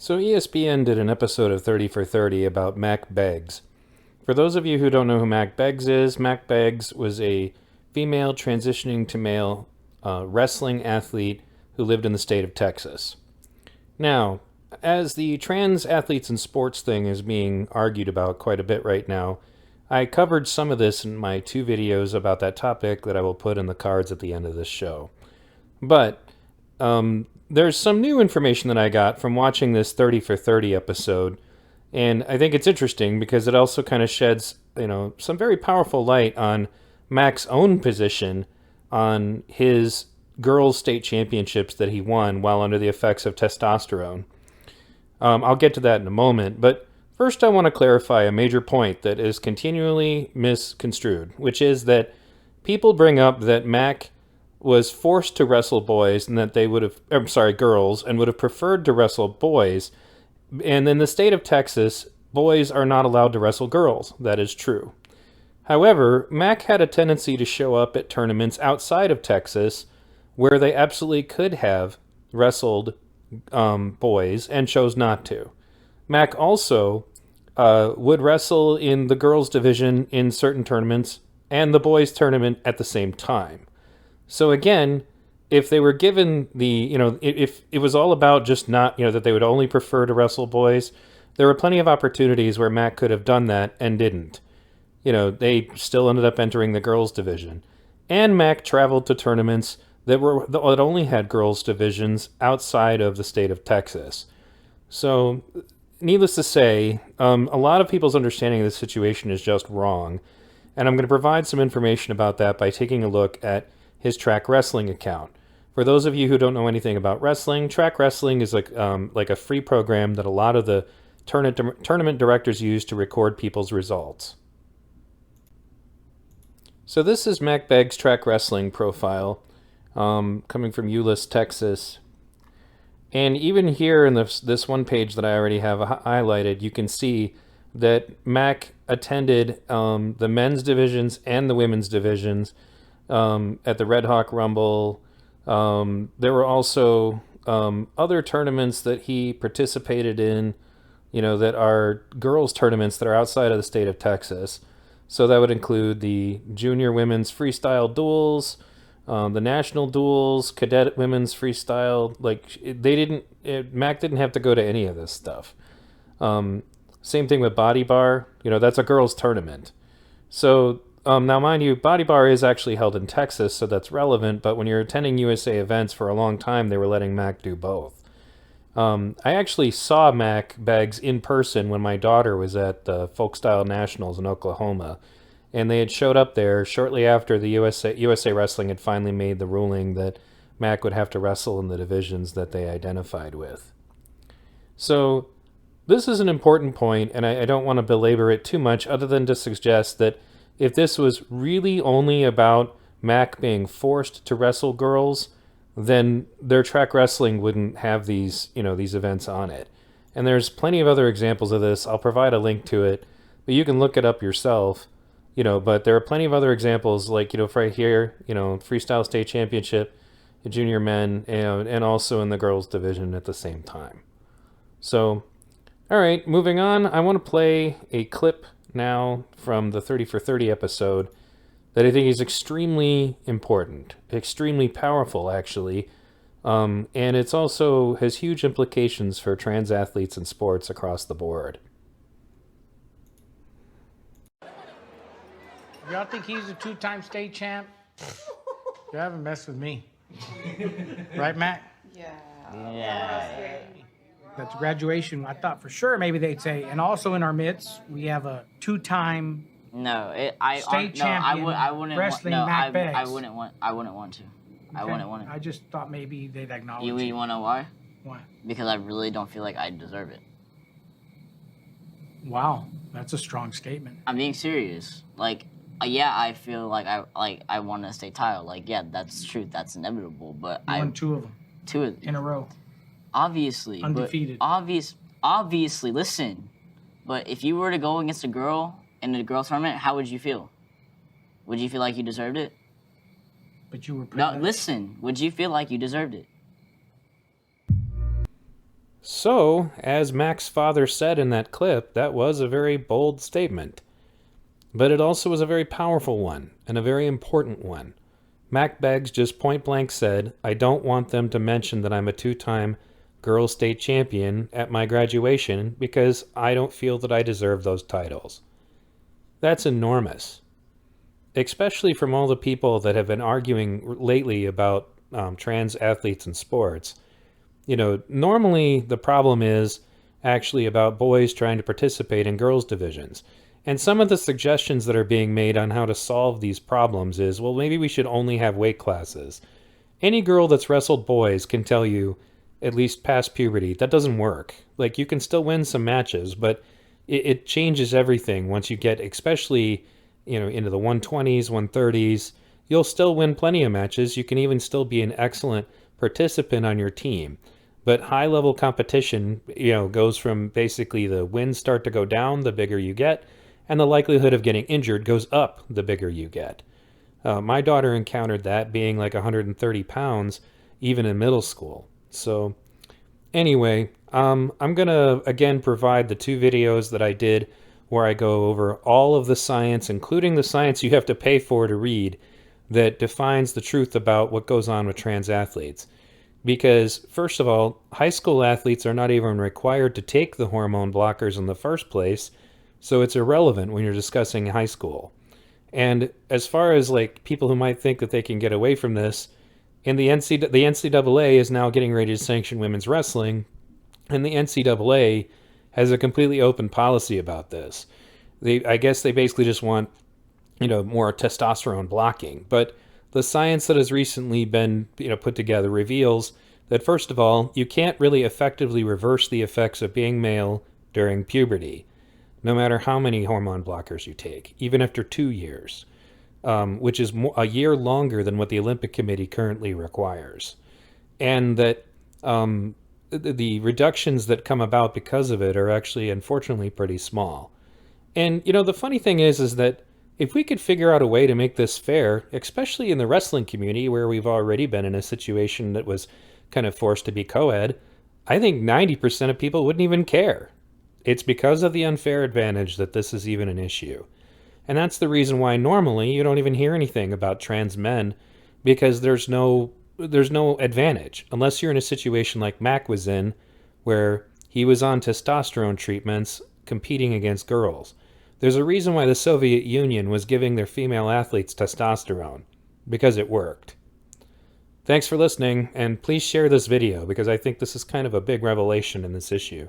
So ESPN did an episode of 30 for 30 about Mack Beggs. For those of you who don't know who Mack Beggs is, Mack Beggs was a female transitioning to male wrestling athlete who lived in the state of Texas. Now, as the trans athletes in sports thing is being argued about quite a bit right now, I covered some of this in my 2 videos about that topic that I will put in the cards at the end of this show. But there's some new information that I got from watching this 30 for 30 episode, and I think it's interesting because it also kind of sheds, some very powerful light on Mack's own position on his girls' state championships that he won while under the effects of testosterone. I'll get to that in a moment, but first I want to clarify a major point that is continually misconstrued, which is that people bring up that Mack was forced to wrestle boys and that they would have, girls, and would have preferred to wrestle boys. And in the state of Texas, boys are not allowed to wrestle girls. That is true. However, Mack had a tendency to show up at tournaments outside of Texas where they absolutely could have wrestled boys and chose not to. Mack also would wrestle in the girls' division in certain tournaments and the boys' tournament at the same time. So again, if they were given if it was all about just not, that they would only prefer to wrestle boys, there were plenty of opportunities where Mack could have done that and didn't. They still ended up entering the girls' division. And Mack traveled to tournaments that only had girls' divisions outside of the state of Texas. So, needless to say, a lot of people's understanding of the situation is just wrong. And I'm going to provide some information about that by taking a look at his track wrestling account. For those of you who don't know anything about wrestling, track wrestling is like a free program that a lot of the tournament directors use to record people's results. So this is Mack Beggs' track wrestling profile, coming from Euless, Texas. And even here in this one page that I already have highlighted, you can see that Mack attended the men's divisions and the women's divisions at the Red Hawk Rumble. There were also other tournaments that he participated in, that are girls' tournaments that are outside of the state of Texas. So that would include the junior women's freestyle duels, the national duels, cadet women's freestyle. Mack didn't have to go to any of this stuff. Same thing with Body Bar. That's a girls' tournament. So now, mind you, Body Bar is actually held in Texas, so that's relevant, but when you're attending USA events for a long time, they were letting Mack do both. I actually saw Mack Beggs in person when my daughter was at the Folk Style Nationals in Oklahoma, and they had showed up there shortly after the USA Wrestling had finally made the ruling that Mack would have to wrestle in the divisions that they identified with. So, this is an important point, and I don't want to belabor it too much other than to suggest that if this was really only about Mack being forced to wrestle girls, then their track wrestling wouldn't have these events on it. And there's plenty of other examples of this. I'll provide a link to it, but you can look it up yourself. But there are plenty of other examples, like, right here, Freestyle State Championship, the junior men, and also in the girls division at the same time. So, all right, moving on. I want to play a clip now from the 30 for 30 episode that I think is extremely important, extremely powerful, actually. And it's also has huge implications for trans athletes in sports across the board. Y'all think he's a 2-time state champ? You haven't messed with me. Right, Matt? Yeah. That's graduation. I thought for sure maybe they'd say, and also in our midst, we have a 2-time state champion wrestling Mack Beggs. I wouldn't want to. Okay. I wouldn't want to. I just thought maybe they'd acknowledge You it. want to know why? Why? Because I really don't feel like I deserve it. Wow, that's a strong statement. I'm being serious. I feel like I won a state title. That's true. That's inevitable. But You won 2 of them. 2 of them in a row. Obviously. Undefeated. But obviously, listen. But if you were to go against a girl in a girls tournament, how would you feel? Would you feel like you deserved it? But you were No, listen. Would you feel like you deserved it? So, as Mack's father said in that clip, that was a very bold statement. But it also was a very powerful one, and a very important one. Mack Beggs just point blank said, I don't want them to mention that I'm a 2-time girls state champion at my graduation because I don't feel that I deserve those titles. That's enormous. Especially from all the people that have been arguing lately about trans athletes in sports. You know, normally the problem is actually about boys trying to participate in girls' divisions. And some of the suggestions that are being made on how to solve these problems is, well, maybe we should only have weight classes. Any girl that's wrestled boys can tell you, at least past puberty, that doesn't work. Like, you can still win some matches, but it changes everything once you get, especially, you know, into the 120s, 130s. You'll still win plenty of matches. You can even still be an excellent participant on your team. But high-level competition, you know, goes from basically the wins start to go down the bigger you get, and the likelihood of getting injured goes up the bigger you get. My daughter encountered that being like 130 pounds, even in middle school. So anyway, I'm going to, again, provide the 2 videos that I did where I go over all of the science, including the science you have to pay for to read, that defines the truth about what goes on with trans athletes. Because, first of all, high school athletes are not even required to take the hormone blockers in the first place, so it's irrelevant when you're discussing high school. And as far as like people who might think that they can get away from this, in the NCAA is now getting ready to sanction women's wrestling, and the NCAA has a completely open policy about this. I guess they basically just want, you know, more testosterone blocking. But the science that has recently been, you know, put together reveals that, first of all, you can't really effectively reverse the effects of being male during puberty, no matter how many hormone blockers you take, even after 2 years, which is a year longer than what the Olympic Committee currently requires. And that the reductions that come about because of it are actually, unfortunately, pretty small. And, you know, the funny thing is that if we could figure out a way to make this fair, especially in the wrestling community where we've already been in a situation that was kind of forced to be co-ed, I think 90% of people wouldn't even care. It's because of the unfair advantage that this is even an issue. And that's the reason why normally you don't even hear anything about trans men, because there's no advantage, unless you're in a situation like Mack was in, where he was on testosterone treatments competing against girls. There's a reason why the Soviet Union was giving their female athletes testosterone, because it worked. Thanks for listening, and please share this video, because I think this is kind of a big revelation in this issue.